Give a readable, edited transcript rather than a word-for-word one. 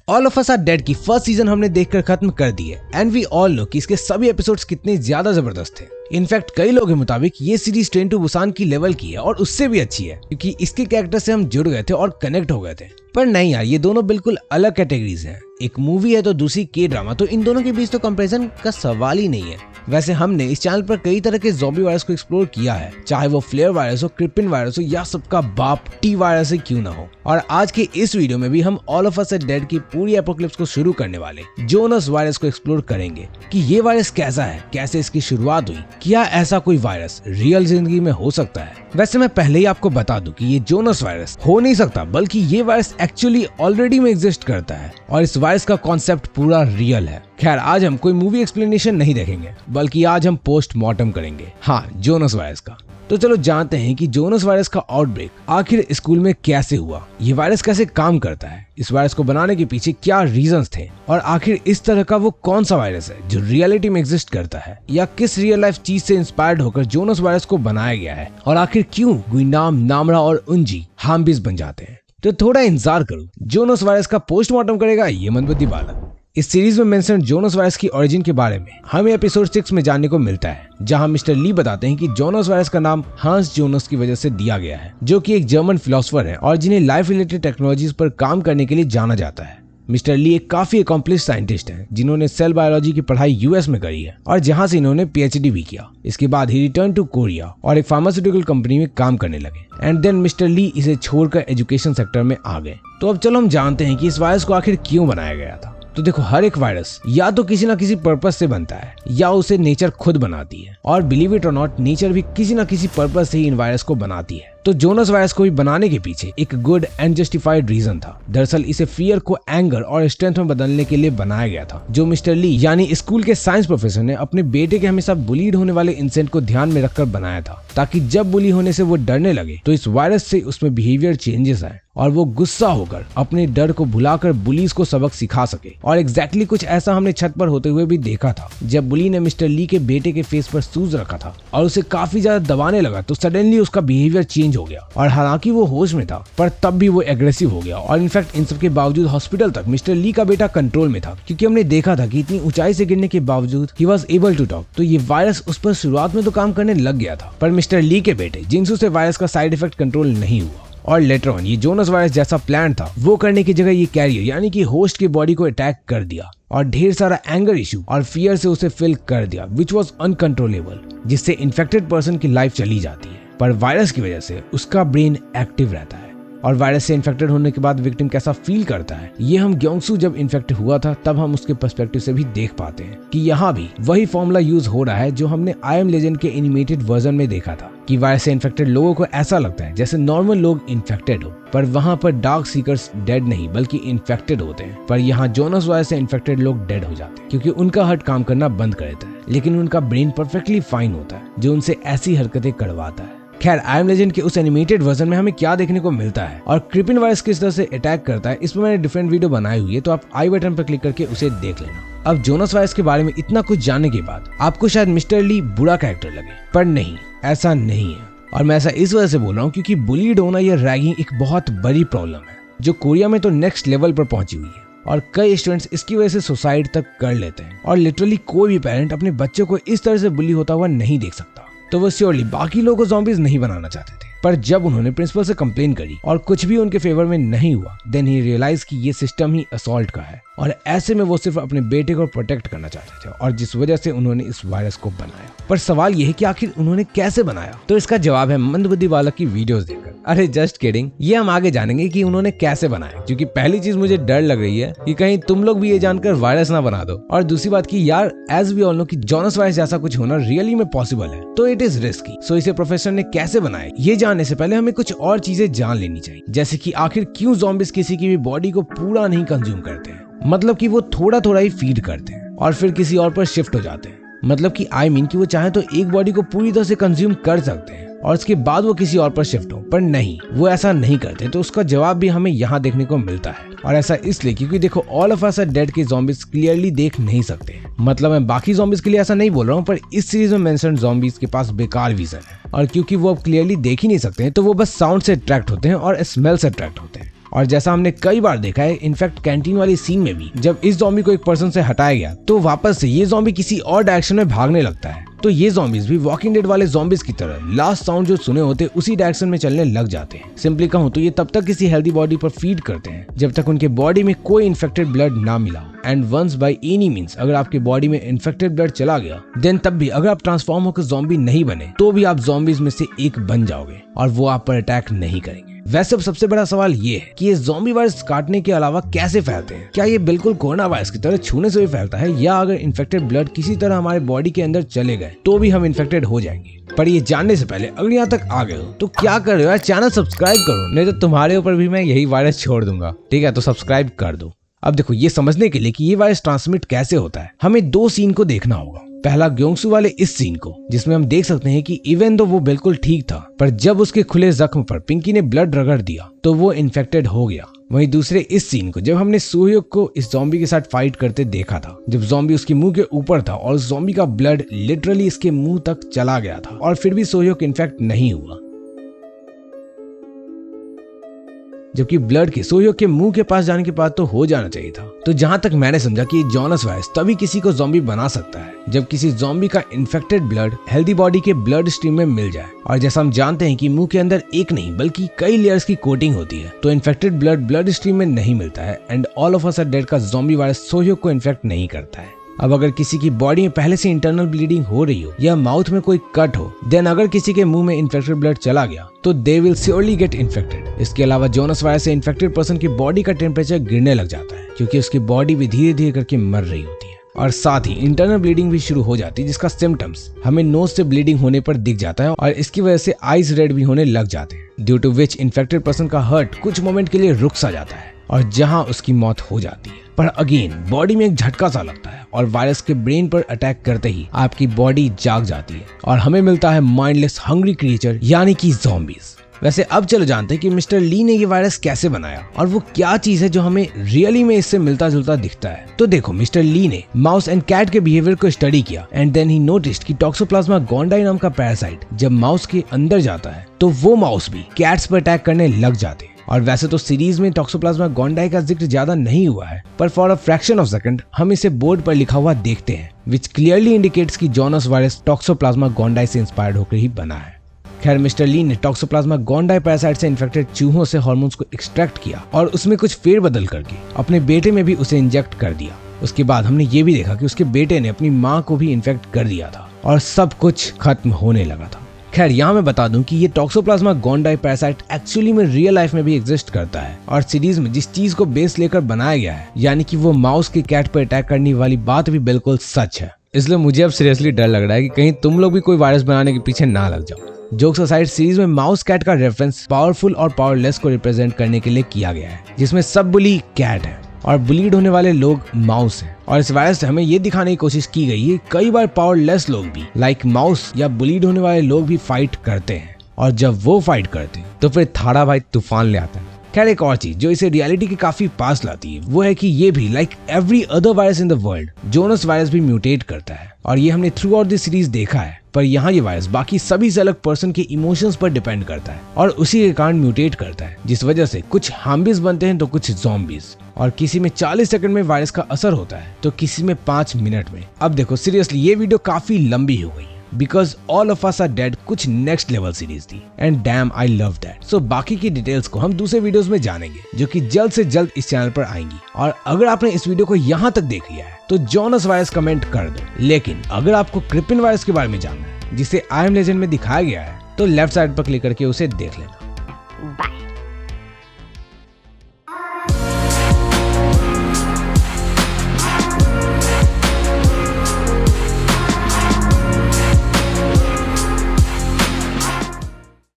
All of us are dead की first season हमने देखकर खत्म कर दी है एंड वी ऑल नो कि इसके सभी एपिसोड्स कितने ज्यादा जबरदस्त थे। इनफैक्ट कई लोगों के मुताबिक ये सीरीज ट्रेन टू बुसान की लेवल की है और उससे भी अच्छी है, क्योंकि इसके कैरेक्टर से हम जुड़ गए थे और कनेक्ट हो गए थे। पर नहीं यार, ये दोनों बिल्कुल अलग कैटेगरीज हैं। एक मूवी है तो दूसरी के ड्रामा, तो इन दोनों के बीच तो कंपैरिजन का सवाल ही नहीं है। वैसे हमने इस चैनल पर कई तरह के ज़ॉम्बी वायरस को एक्सप्लोर किया है, चाहे वो फ्लेयर वायरस हो, क्रिपिन वायरस हो या सबका बाप टी वायरस ही क्यों ना हो। और आज के इस वीडियो में भी हम all of us are dead की पूरी एपोकलिप्स को शुरू करने वाले जोनस वायरस को एक्सप्लोर करेंगे कि ये वायरस कैसा है, कैसे इसकी शुरुआत हुई, क्या ऐसा कोई वायरस रियल जिंदगी में हो सकता है। वैसे मैं पहले ही आपको बता दूं कि ये जोनस वायरस हो नहीं सकता, बल्कि ये वायरस एक्चुअली ऑलरेडी में एग्जिस्ट करता है और इस वायरस का कॉन्सेप्ट पूरा रियल है। खैर, आज हम कोई मूवी एक्सप्लेनेशन नहीं देखेंगे, बल्कि आज हम पोस्टमार्टम करेंगे, हाँ, जोनस वायरस का। तो चलो जानते हैं कि जोनस वायरस का आउटब्रेक आखिर स्कूल में कैसे हुआ, ये वायरस कैसे काम करता है, इस वायरस को बनाने के पीछे क्या रीजंस थे, और आखिर इस तरह का वो कौन सा वायरस है जो रियलिटी में एग्जिस्ट करता है, या किस रियल लाइफ चीज से इंस्पायर्ड होकर जोनस वायरस को बनाया गया है, और आखिर क्यों गुइनाम, नामरा और उंजी हार्मबीज बन जाते हैं। तो थोड़ा इंतजार करो, जोनस वायरस का पोस्टमार्टम करेगा ये मंदबुद्धि बालक। इस सीरीज में मेंशन जोनस वायरस की ओरिजिन के बारे में हमें एपिसोड 6 में जानने को मिलता है, जहां मिस्टर ली बताते हैं कि जोनस वायरस का नाम हांस जोनस की वजह से दिया गया है, जो कि एक जर्मन फिलोसोफर है और जिन्हें लाइफ रिलेटेड टेक्नोलॉजीज पर काम करने के लिए जाना जाता है। मिस्टर ली एक काफी अकॉम्प्लिश साइंटिस्ट हैं, जिन्होंने सेल बायोलॉजी की पढ़ाई यूएस में करी है और जहां से इन्होंने पीएचडी भी किया। इसके बाद ही रिटर्न टू कोरिया और एक फार्मास्यूटिकल कंपनी में काम करने लगे एंड देन मिस्टर ली इसे छोड़कर एजुकेशन सेक्टर में आ गए। तो अब चलो हम जानते हैं कि इस वायरस को आखिर क्यों बनाया गया था। तो देखो, हर एक वायरस या तो किसी ना किसी पर्पस से बनता है या उसे नेचर खुद बनाती है, और बिलीव इट और नॉट, नेचर भी किसी ना किसी पर्पस से ही इन वायरस को बनाती है। तो जोनस वायरस को भी बनाने के पीछे एक गुड एंड जस्टिफाइड रीजन था। दरअसल इसे फियर को एंगर और स्ट्रेंथ में बदलने के लिए बनाया गया था, जो मिस्टर ली यानी स्कूल के साइंस प्रोफेसर ने अपने बेटे के हमेशा बुलीड होने वाले इंसिडेंट को ध्यान में रखकर बनाया था, ताकि जब बुली होने से वो डरने लगे तो इस वायरस से उसमें बिहेवियर चेंजेस आए और वो गुस्सा होकर अपने डर को भुलाकर बुलीज को सबक सिखा सके। और एग्जैक्टली कुछ ऐसा हमने छत पर होते हुए भी देखा था। जब बुली ने मिस्टर ली के बेटे के फेस पर सूज रखा था और उसे काफी ज्यादा दबाने लगा, तो सडनली उसका बिहेवियर चेंज हो गया, और हालांकि वो होश में था पर तब भी वो एग्रेसिव हो गया। और इनफैक्ट इन सब के बावजूद हॉस्पिटल तक मिस्टर ली का बेटा कंट्रोल में था, क्योंकि हमने देखा था कि इतनी ऊंचाई से गिरने के बावजूद he was able to talk. तो ये वायरस उस पर शुरुआत में तो काम करने लग गया था, पर मिस्टर ली के बेटे जिंसू से वायरस का साइड इफेक्ट कंट्रोल नहीं हुआ, और लेटर ऑन ये जोनस वायरस जैसा प्लान था वो करने की जगह ये कैरियर यानी कि होस्ट की बॉडी को अटैक कर दिया और ढेर सारा एंगर इशू और फियर से उसे फिल कर दिया, विच वॉज अनकंट्रोलेबल, जिससे इन्फेक्टेड पर्सन की लाइफ चली जाती है। पर वायरस की वजह से उसका ब्रेन एक्टिव रहता है, और वायरस से इन्फेक्टेड होने के बाद विक्टिम कैसा फील करता है, ये हम ग्योंगसू जब इन्फेक्ट हुआ था तब हम उसके पर्सपेक्टिव से भी देख पाते हैं कि यहाँ भी वही फॉर्मूला यूज हो रहा है जो हमने आई एम लेजेंड के एनिमेटेड वर्जन में देखा था, कि वायरस से इन्फेक्टेड लोगों को ऐसा लगता है जैसे नॉर्मल लोग इन्फेक्टेड हो, पर वहाँ पर डार्क सीकर्स डेड नहीं बल्कि इन्फेक्टेड होते हैं। पर यहाँ जोनस वायरस से इन्फेक्टेड लोग डेड हो जाते हैं, क्योंकि उनका हार्ट काम करना बंद कर देता है, लेकिन उनका ब्रेन परफेक्टली फाइन होता है, जो उनसे ऐसी हरकतें करवाता है। खैर, आई एम लेजेंड के उस एनिमेटेड वर्जन में हमें क्या देखने को मिलता है और क्रिपिन वायरस किस तरह से अटैक करता है, इस पर मैंने डिफरेंट वीडियो बनाई हुई है, तो आप आई बटन पर क्लिक करके उसे देख लेना। अब जोनस वायरस के बारे में इतना कुछ जानने के बाद आपको शायद मिस्टर ली बुरा कैरेक्टर लगे, पर नहीं, ऐसा नहीं है। और मैं ऐसा इस वजह से बोल रहा हूँ क्योंकि बुलीड होना या रैगिंग एक बहुत बड़ी प्रॉब्लम है, जो कोरिया में तो नेक्स्ट लेवल पर पहुंची हुई है, और कई स्टूडेंट्स इसकी वजह से सुसाइड तक कर लेते हैं। और लिटरली कोई भी पेरेंट अपने बच्चे को इस तरह से बुली होता हुआ नहीं देख सकता। तो वो श्योरली बाकी लोगों को ज़ॉम्बीज नहीं बनाना चाहते थे, पर जब उन्होंने प्रिंसिपल से कंप्लेन करी और कुछ भी उनके फेवर में नहीं हुआ, देन ही रियलाइज कि ये सिस्टम ही असॉल्ट का है, और ऐसे में वो सिर्फ अपने बेटे को प्रोटेक्ट करना चाहते थे, और जिस वजह से उन्होंने इस वायरस को बनाया। पर सवाल ये है कि आखिर उन्होंने कैसे बनाया, तो इसका जवाब है मंदबुद्धि बालक की वीडियोस देखकर। अरे जस्ट किडिंग, ये हम आगे जानेंगे कि उन्होंने कैसे बनाया, क्योंकि पहली चीज मुझे डर लग रही है कि कहीं तुम लोग भी ये जानकर वायरस ना बना दो, और दूसरी बात कि यार एज वी ऑल नो कि जोनस वायरस जैसा कुछ होना रियली में पॉसिबल है, तो इट इज रिस्की। सो इसे प्रोफेसर ने कैसे बनाया, ये जानने से पहले हमें कुछ और चीजें जान लेनी चाहिए, जैसे कि आखिर क्यों ज़ॉम्बीज किसी की भी बॉडी को पूरा नहीं कंज्यूम करते हैं, मतलब कि वो थोड़ा थोड़ा ही फीड करते हैं और फिर किसी और पर शिफ्ट हो जाते हैं। मतलब कि आई मीन कि वो चाहे तो एक बॉडी को पूरी तरह से कंज्यूम कर सकते हैं और उसके बाद वो किसी और पर शिफ्ट हो, पर नहीं, वो ऐसा नहीं करते। तो उसका जवाब भी हमें यहाँ देखने को मिलता है, और ऐसा इसलिए क्योंकि देखो all of us are dead के ज़ॉम्बीज क्लियरली देख नहीं सकते। मतलब मैं बाकी ज़ॉम्बीज के लिए ऐसा नहीं बोल रहा हूँ, पर इस सीरीज में मेंशन ज़ॉम्बीज के पास बेकार विजन है, और क्योंकि वो अब क्लियरली देख ही नहीं सकते हैं तो वो बस साउंड से अट्रैक्ट होते हैं और स्मेल से अट्रैक्ट होते हैं। और जैसा हमने कई बार देखा है, इनफैक्ट कैंटीन वाली सीन में भी जब इस ज़ॉम्बी को एक पर्सन से हटाया गया तो वापस से ये ज़ॉम्बी किसी और डायरेक्शन में भागने लगता है। तो ये ज़ॉम्बीज भी वॉकिंग डेड वाले ज़ॉम्बीज की तरह लास्ट साउंड जो सुने होते उसी डायरेक्शन में चलने लग जाते हैं। सिंपली कहूँ तो ये तब तक किसी हेल्दी बॉडी पर फीड करते हैं जब तक उनके बॉडी में कोई इन्फेक्टेड ब्लड ना मिला। And once by any means अगर आपके बॉडी में इन्फेक्टेड ब्लड चला गया देन तब भी अगर आप ट्रांसफॉर्म होकर ज़ॉम्बी नहीं बने तो भी आप ज़ॉम्बीज में से एक बन जाओगे और वो आप पर अटैक नहीं करेंगे। वैसे अब सबसे बड़ा सवाल ये है कि ये ज़ॉम्बी वायरस काटने के अलावा कैसे फैलते हैं? क्या ये बिल्कुल कोरोना वायरस की तरह छूने से भी फैलता है या अगर इन्फेक्टेड ब्लड किसी तरह हमारे बॉडी के अंदर चले गए तो भी हम इन्फेक्टेड हो जाएंगे? पर ये जानने से पहले अगर यहाँ तक आ गए हो तो क्या कर रहे हो यार, चैनल सब्सक्राइब करो, नहीं तो तुम्हारे ऊपर भी मैं यही वायरस छोड़ दूंगा। ठीक है, तो सब्सक्राइब कर दो। अब देखो, ये समझने के लिए कि ये वायरस ट्रांसमिट कैसे होता है हमें दो सीन को देखना होगा। पहला ग्योंगसू वाले इस सीन को जिसमें हम देख सकते हैं कि इवन तो वो बिल्कुल ठीक था पर जब उसके खुले जख्म पर पिंकी ने ब्लड रगड़ दिया तो वो इन्फेक्टेड हो गया। वहीं दूसरे इस सीन को जब हमने सोह्योक को इस ज़ॉम्बी के साथ फाइट करते देखा था, जब ज़ॉम्बी उसके मुंह के ऊपर था और ज़ॉम्बी का ब्लड लिटरली इसके मुंह तक चला गया था और फिर भी सोह्योक इन्फेक्ट नहीं हुआ, जबकि ब्लड के सोह्योक के मुंह के पास जाने के बाद तो हो जाना चाहिए था। तो जहां तक मैंने समझा कि जॉनस वायरस तभी किसी को ज़ॉम्बी बना सकता है जब किसी ज़ॉम्बी का इन्फेक्टेड ब्लड हेल्दी बॉडी के ब्लड स्ट्रीम में मिल जाए। और जैसा हम जानते हैं कि मुंह के अंदर एक नहीं बल्कि कई लेयर्स की कोटिंग होती है, तो इन्फेक्टेड ब्लड स्ट्रीम में नहीं मिलता है and all of us are dead का ज़ॉम्बी वायरस सोह्योक को इन्फेक्ट नहीं करता है। अब अगर किसी की बॉडी में पहले से इंटरनल ब्लीडिंग हो रही हो या माउथ में कोई कट हो, देन अगर किसी के मुंह में इन्फेक्टेड ब्लड चला गया तो they will surely get infected. इसके अलावा जॉनस वायरस से इन्फेक्टेड पर्सन की बॉडी का टेम्परेचर गिरने लग जाता है क्योंकि उसकी बॉडी भी धीरे धीरे करके मर रही होती है और साथ ही इंटरनल ब्लीडिंग भी शुरू हो जाती है, जिसका सिम्टम्स हमें नोज से ब्लीडिंग होने पर दिख जाता है और इसकी वजह से आईज रेड भी होने लग जाते हैं, due to which infected person का हार्ट कुछ मोमेंट के लिए रुक सा जाता है और जहां उसकी मौत हो जाती है। पर अगेन बॉडी में एक झटका सा लगता है और वायरस के ब्रेन पर अटैक करते ही आपकी बॉडी जाग जाती है और हमें मिलता है माइंडलेस हंग्री क्रिएचर यानी कि ज़ॉम्बीज। वैसे अब चलो जानते हैं कि मिस्टर ली ने ये वायरस कैसे बनाया और वो क्या चीज है जो हमें रियली में इससे मिलता जुलता दिखता है। तो देखो, मिस्टर ली ने माउस एंड कैट के बिहेवियर को स्टडी किया एंड देन ही नोटिस्ड कि टॉक्सोप्लाज्मा गोंडाई नाम का पैरासाइट जब माउस के अंदर जाता है तो वो माउस भी कैट्स पर अटैक करने लग जाते हैं। और वैसे तो सीरीज में टॉक्सोप्लाज्मा गोंडाई का जिक्र ज्यादा नहीं हुआ है, पर for a fraction of second हम इसे बोर्ड पर लिखा हुआ देखते हैं, विच क्लियरली इंडिकेट्स कि जॉनस वायरस टॉक्सोप्लाज्मा गोंडाई से इंस्पायर्ड होकर ही बना है। खैर, मिस्टर ली ने टॉक्सोप्लाज्मा गोंडाई पैरासाइट से इन्फेक्टेड चूहों से हार्मोन्स को एक्सट्रैक्ट किया और उसमें कुछ फेरबदल करके अपने बेटे में भी उसे इंजेक्ट कर दिया। उसके बाद हमने ये भी देखा कि उसके बेटे ने अपनी माँ को भी इन्फेक्ट कर दिया था और सब कुछ खत्म होने लगा था। खैर, यहाँ मैं बता दूं कि ये टॉक्सोप्लाज्मा गोंडाई पैरासाइट एक्चुअली में रियल लाइफ में भी एग्जिस्ट करता है और सीरीज में जिस चीज को बेस लेकर बनाया गया है यानी कि वो माउस के कैट पर अटैक करने वाली बात भी बिल्कुल सच है। इसलिए मुझे अब सीरियसली डर लग रहा है कि कहीं तुम लोग भी कोई वायरस बनाने के पीछे ना लग जाओ। जोक्स असाइड, सीरीज में माउस कैट का रेफरेंस पावरफुल और पावरलेस को रिप्रेजेंट करने के लिए किया गया है, जिसमें सब बुली कैट है और ब्लीड होने वाले लोग माउस हैं। और इस वायरस से हमें ये दिखाने की कोशिश की गई है कई बार पावरलेस लोग भी लाइक माउस या ब्लीड होने वाले लोग भी फाइट करते हैं और जब वो फाइट करते हैं तो फिर थाड़ा भाई तूफान ले आता है। खैर, एक और चीज जो इसे रियलिटी के काफी पास लाती है वो है कि ये भी like every other virus in the world Jonas virus भी म्यूटेट करता है और ये हमने थ्रू आउट द सीरीज देखा है। पर यहाँ ये वायरस बाकी सभी से अलग पर्सन के इमोशंस पर डिपेंड करता है और उसी के कारण म्यूटेट करता है, जिस वजह से कुछ हार्मबीज बनते हैं तो कुछ ज़ॉम्बीज। और किसी में 40 सेकंड में वायरस का असर होता है तो किसी में 5 मिनट में। अब देखो, सीरियसली ये वीडियो काफी लंबी हो गई because all of us are dead कुछ नेक्स्ट लेवल सीरीज थी and damn I love that. So बाकी की डिटेल्स को हम दूसरे वीडियोस में जानेंगे जो कि जल्द से जल्द इस चैनल पर आएंगी। और अगर आपने इस वीडियो को यहाँ तक देख लिया है तो जॉनस वायरस कमेंट कर दो, लेकिन अगर आपको क्रिपिन वायरस के बारे में जानना है जिसे आई एम लेजेंड में दिखाया गया है तो लेफ्ट साइड पर क्लिक करके उसे देख लेना।